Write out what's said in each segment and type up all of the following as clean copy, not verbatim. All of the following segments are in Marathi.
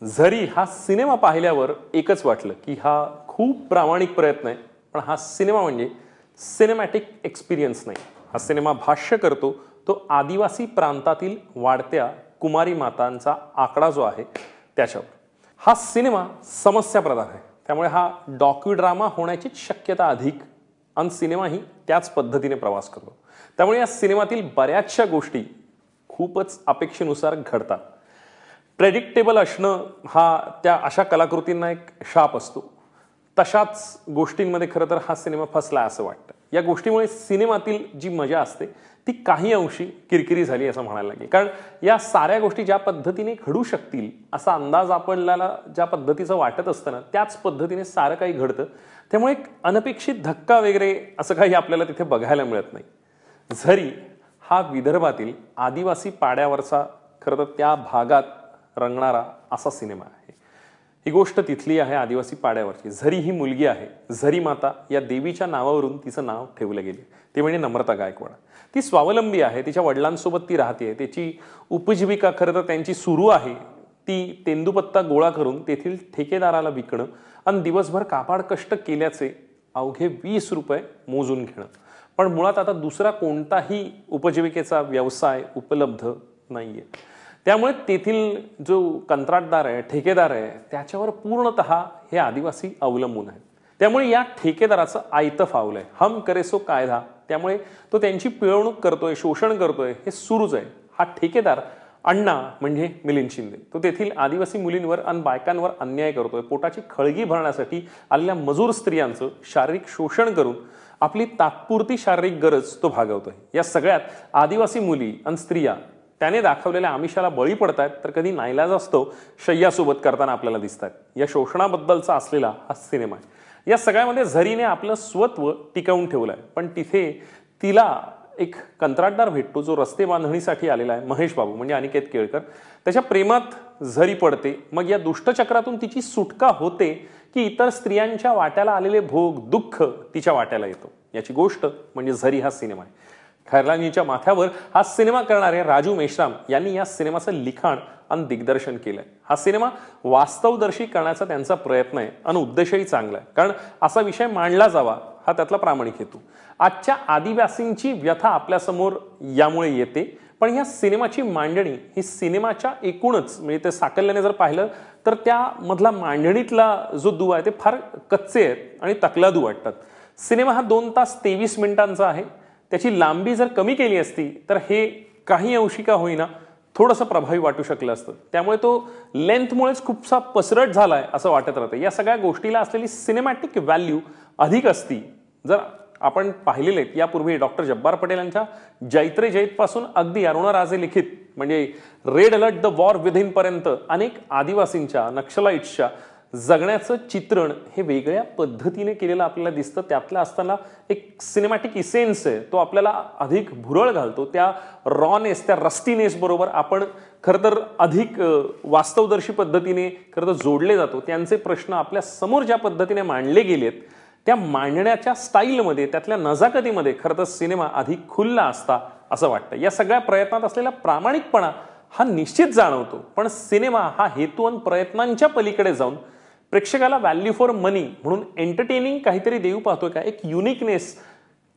झरी हा सिनेमा पाहिल्यावर एकच वाटलं की हा खूप प्रामाणिक प्रयत्न आहे, पण हा सिनेमा म्हणजे सिनेमॅटिक एक्सपिरियन्स नाही. हा सिनेमा भाष्य करतो तो आदिवासी प्रांतातील वाढत्या कुमारी मातांचा आकडा जो आहे त्याच्यावर. हा सिनेमा समस्याप्रधान आहे, त्यामुळे हा डॉक्युड्रामा होण्याची शक्यता अधिक, आणि सिनेमाही त्याच पद्धतीने प्रवास करतो. त्यामुळे या सिनेमातील बऱ्याचशा गोष्टी खूपच अपेक्षेनुसार घडतात. प्रेडिक्टेबल असणं हा त्या अशा कलाकृतींना एक शाप असतो. तशाच गोष्टींमध्ये खरं तर हा सिनेमा फसला असं वाटतं. या गोष्टीमुळे सिनेमातील जी मजा असते ती काही अंशी किरकिरी झाली असं म्हणायला लागेल. कारण या साऱ्या गोष्टी ज्या पद्धतीने घडू शकतील असा अंदाज आपल्याला ज्या पद्धतीचं वाटत असतं ना, त्याच पद्धतीने सारं काही घडतं. त्यामुळे एक अनपेक्षित धक्का वगैरे असं काही आपल्याला तिथे बघायला मिळत नाही. झरी हा विदर्भातील आदिवासी पाड्यावरचा खरं तर त्या भागात रंगणारा असा सिनेमा आहे. ही गोष्ट तिथली आहे, आदिवासी पाड्यावरची. झरी ही मुलगी आहे. झरी माता या देवीच्या नावावरून तिचं नाव ठेवलं गेले, ते म्हणजे नम्रता गायकवाड. ती स्वावलंबी आहे, तिच्या वडिलांसोबत ती राहते. त्याची उपजीविका खरं तर त्यांची सुरू आहे ती तेंदूपत्ता गोळा करून तेथील ठेकेदाराला विकणं आणि दिवसभर काबाड कष्ट केल्याचे अवघे 20 रुपये मोजून घेणं. पण मुळात आता दुसरा कोणताही उपजीविकेचा व्यवसाय उपलब्ध नाहीये. त्यामुळे तेथील जो कंत्राटदार आहे, ठेकेदार आहे, त्याच्यावर पूर्णतः हे आदिवासी अवलंबून आहेत. त्यामुळे या ठेकेदाराचं आयतं फावलंय, हम करे सो कायदा. त्यामुळे तो त्यांची पिळवणूक करतोय, शोषण करतोय, हे सुरूच आहे. हा ठेकेदार अण्णा म्हणजे मिलिंद शिंदे, तो तेथील आदिवासी मुलींवर आणि बायकांवर अन्याय करतोय. पोटाची खळगी भरण्यासाठी आलेल्या मजूर स्त्रियांचं शारीरिक शोषण करून आपली तात्पुरती शारीरिक गरज तो भागवतोय. या सगळ्यात आदिवासी मुली आणि स्त्रिया त्याने दाखवलेल्या आमिषाला बळी पडतायत, तर कधी नाईलाजास्तव शय्यासोबत करताना आपल्याला दिसतात. या शोषणाबद्दलचा असलेला हा सिनेमा आहे. या सगळ्यामध्ये झरीने आपलं स्वत्व टिकवून ठेवलंय, पण तिथे तिला एक कंत्राटदार भेटतो जो रस्ते बांधणीसाठी आलेला आहे, महेश बाबू म्हणजे अनिकेत केळकर. त्याच्या प्रेमात झरी पडते. मग या दुष्टचक्रातून तिची सुटका होते की इतर स्त्रियांच्या वाट्याला आलेले भोग दुःख तिच्या वाट्याला येतो. याची गोष्ट म्हणजे झरी हा सिनेमा आहे. खैरलानीच्या माथ्यावर हा सिनेमा करणारे राजू मेश्राम यांनी या सिनेमाचं लिखाण आणि दिग्दर्शन केलंय. हा सिनेमा वास्तवदर्शी करण्याचा त्यांचा प्रयत्न आहे आणि उद्देशही चांगला आहे, कारण असा विषय मांडला जावा हा त्यातला प्रामाणिक हेतू. आजच्या आदिवासींची व्यथा आपल्यासमोर यामुळे येते, पण या सिनेमाची मांडणी ही सिनेमाच्या एकूणच म्हणजे ते साकल्याने जर पाहिलं तर त्यामधला मांडणीतला जो दुवा आहे ते फार कच्चे आहेत आणि तकलादू वाटतात. सिनेमा हा 2 तास 23 मिनिटांचा आहे. त्याची लांबी जर कमी केली असती तर हे काही अंशी का होईना थोडंसं प्रभावी वाटू शकलं असतं. त्यामुळे तो लेंथमुळेच खूपसा पसरट झालाय असं वाटत राहतं. या सगळ्या गोष्टीला असलेली सिनेमॅटिक व्हॅल्यू अधिक असती जर आपण पाहिलेले यापूर्वी डॉक्टर जब्बार पटेल यांच्या जैत्रे जैतपासून अगदी अरुणा राजे लिखित म्हणजे red alert the war within पर्यंत अनेक आदिवासींच्या, नक्षलाइट्सच्या जगण्याचं चित्रण हे वेगळ्या पद्धतीने केलेलं आपल्याला दिसतं. त्यातला असताना एक सिनेमॅटिक इसेन्स आहे, तो आपल्याला अधिक भुरळ घालतो. त्या रॉनेस, त्या रस्टीनेस बरोबर आपण खरं तर अधिक वास्तवदर्शी पद्धतीने खरं तर जोडले जातो. त्यांचे प्रश्न आपल्या समोर ज्या पद्धतीने मांडले गेलेत त्या मांडण्याच्या स्टाईलमध्ये, त्यातल्या नजाकतीमध्ये खरं तर सिनेमा अधिक खुल्ला असता असं वाटतं. या सगळ्या प्रयत्नात असलेला प्रामाणिकपणा हा निश्चित जाणवतो, पण सिनेमा हा हेतू आणि प्रयत्नांच्या पलीकडे जाऊन प्रेक्षकाला व्हॅल्यू फॉर मनी म्हणून एंटरटेनिंग काहीतरी देऊ पाहतोय का, एक युनिकनेस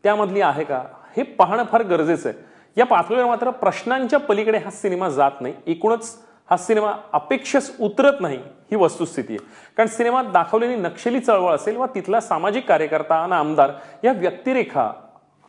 त्यामधली आहे का, हे पाहणं फार गरजेचं आहे. या पातळीवर मात्र प्रश्नांच्या पलीकडे हा सिनेमा जात नाही. एकूणच हा सिनेमा अपेक्षेस उतरत नाही ही वस्तुस्थिती आहे. कारण सिनेमात दाखवलेली नक्षली चळवळ असेल वा तिथला सामाजिक कार्यकर्ता आणि आमदार या व्यक्तिरेखा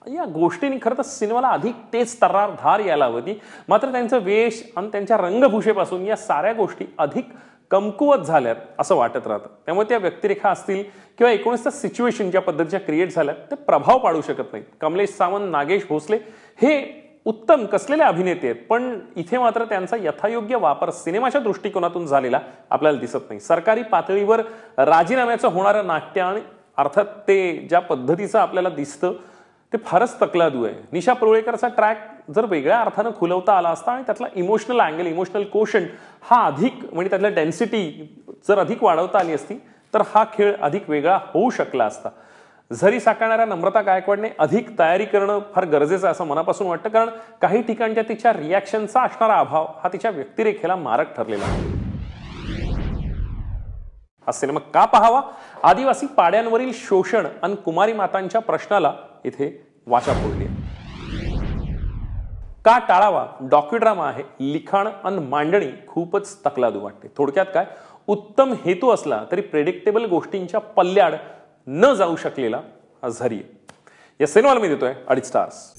या गोष्टींनी खरं तर सिनेमाला अधिक तेज तर्रार धार यायला हवी. मात्र त्यांचं वेश आणि त्यांच्या रंगभूषेपासून या साऱ्या गोष्टी अधिक कमकुवत झाल्यात असं वाटत राहतं. त्यामुळे त्या व्यक्तिरेखा असतील किंवा एकूणच त्या सिच्युएशन ज्या पद्धतीच्या क्रिएट झाल्यात ते प्रभाव पाडू शकत नाहीत. कमलेश सावंत, नागेश भोसले हे उत्तम कसलेले अभिनेते आहेत, पण इथे मात्र त्यांचा यथायोग्य वापर सिनेमाच्या दृष्टिकोनातून झालेला आपल्याला दिसत नाही. सरकारी पातळीवर राजीनाम्याचं होणारं नाट्य आणि अर्थात ते ज्या पद्धतीचं आपल्याला दिसतं ते फारच तकलादू आहे. निशा परुळेकरचा ट्रॅक जर वेगळ्या अर्थानं खुलवता आला असता आणि त्यातला इमोशनल अँगल, इमोशनल कोशंट हा अधिक म्हणजे त्यातल्या डेन्सिटी जर अधिक वाढवता आली असती तर हा खेळ अधिक वेगळा होऊ शकला असता. झरी साकारणाऱ्या नम्रता गायकवाडने अधिक तयारी करणं फार गरजेचं आहे असं मनापासून वाटतं, कारण काही ठिकाणच्या तिच्या रिॲक्शनचा असणारा अभाव हा तिच्या व्यक्तिरेखेला मारक ठरलेला आहे. हा सिनेमा का पाहावा? आदिवासी पाड्यांवरील शोषण आणि कुमारी मातांच्या प्रश्नाला इथे वाचा फोडली आहे. का टाळावा? डॉक्युड्रामा आहे, लिखाण आणि मांडणी खूपच तकलादू वाटते. थोडक्यात काय, उत्तम हेतू असला तरी प्रेडिक्टेबल गोष्टींच्या पल्ल्याड न जाऊ शकलेला हा झरी. या सिनेमाला मी देतोय 2.5 स्टार्स.